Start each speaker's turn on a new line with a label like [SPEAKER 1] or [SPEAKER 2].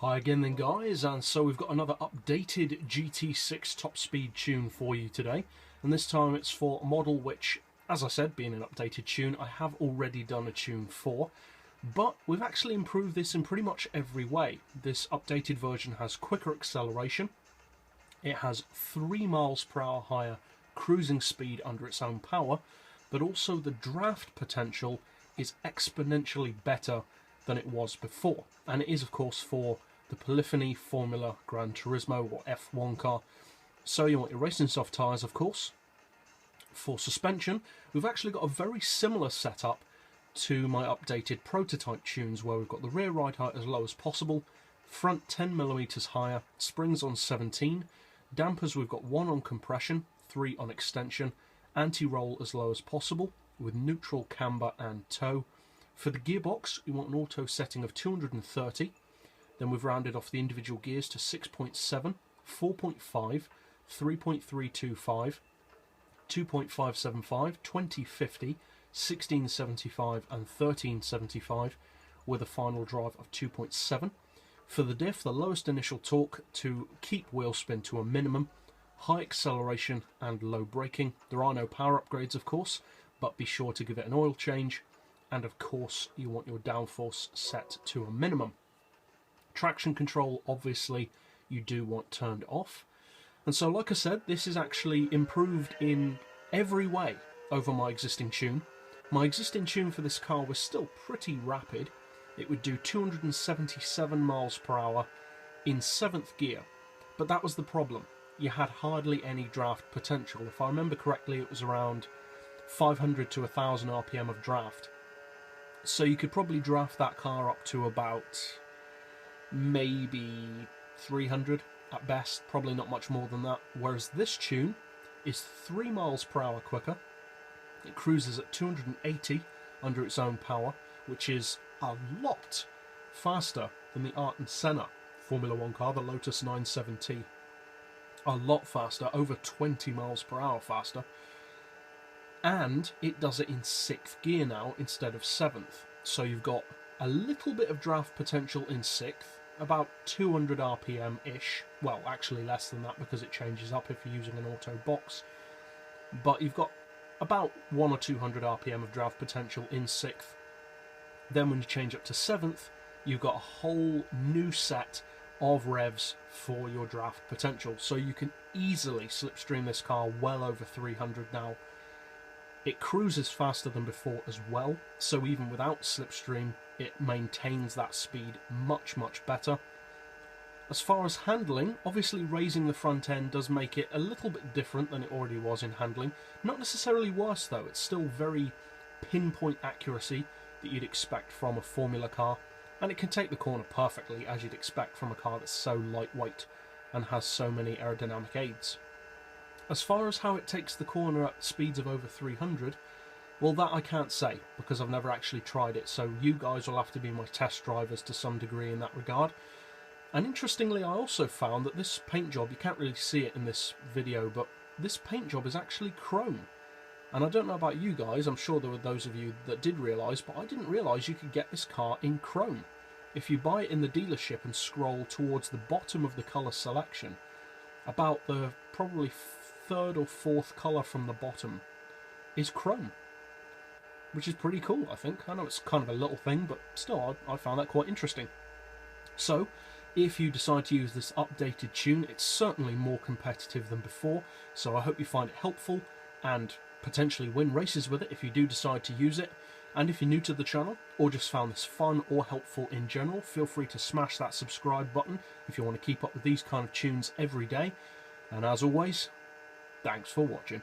[SPEAKER 1] Hi again then guys, and so we've got another updated GT6 top speed tune for you today, and this time it's for a model which, as I said, being an updated tune, I have already done a tune for, but we've actually improved this in pretty much every way. This updated version has quicker acceleration, it has 3 miles per hour higher cruising speed under its own power, but also the draft potential is exponentially better than it was before, and it is of course for the Polyphony Formula GranTurismo or F1 car. So you want your racing soft tyres, of course. For suspension, we've actually got a very similar setup to my updated prototype tunes, where we've got the rear ride height as low as possible, front 10mm higher, springs on 17, dampers we've got 1 on compression, 3 on extension, anti-roll as low as possible, with neutral camber and tow. For the gearbox, we want an auto setting of 230, then we've rounded off the individual gears to 6.7, 4.5, 3.325, 2.575, 2050, 1675 and 1375, with a final drive of 2.7. For the diff, the lowest initial torque to keep wheel spin to a minimum, high acceleration and low braking. There are no power upgrades of course, but be sure to give it an oil change, and of course you want your downforce set to a minimum. Traction control, obviously, you do want turned off. And so, like I said, this is actually improved in every way over my existing tune. My existing tune for this car was still pretty rapid. It would do 277 miles per hour in 7th gear. But that was the problem. You had hardly any draft potential. If I remember correctly, it was around 500 to 1000 RPM of draft. So you could probably draft that car up to about maybe 300 at best, probably not much more than that, whereas this tune is 3 miles per hour quicker. It cruises at 280 under its own power, which is a lot faster than the Art and Senna Formula 1 car, the Lotus 97T. A lot faster, over 20 miles per hour faster, and it does it in 6th gear now instead of 7th, so you've got a little bit of draft potential in 6th, about 200 RPM-ish, well actually less than that because it changes up if you're using an auto box, but you've got about 100 or 200 RPM of draft potential in 6th. Then when you change up to 7th, you've got a whole new set of revs for your draft potential, so you can easily slipstream this car well over 300 now. It cruises faster than before as well, so even without slipstream, it maintains that speed much better. As far as handling, obviously raising the front end does make it a little bit different than it already was in handling. Not necessarily worse though, it's still very pinpoint accuracy that you'd expect from a Formula car, and it can take the corner perfectly as you'd expect from a car that's so lightweight and has so many aerodynamic aids. As far as how it takes the corner at speeds of over 300, well, that I can't say because I've never actually tried it, so you guys will have to be my test drivers to some degree in that regard. And interestingly, I also found that this paint job, you can't really see it in this video, but this paint job is actually chrome. And I don't know about you guys, I'm sure there were those of you that did realise, but I didn't realise you could get this car in chrome. If you buy it in the dealership and scroll towards the bottom of the colour selection, about the probably 3rd or 4th colour from the bottom is chrome, which is pretty cool, I think. I know it's kind of a little thing, but still, I found that quite interesting. So, if you decide to use this updated tune, it's certainly more competitive than before, so I hope you find it helpful and potentially win races with it if you do decide to use it. And if you're new to the channel, or just found this fun or helpful in general, feel free to smash that subscribe button if you want to keep up with these kind of tunes every day. And as always, thanks for watching.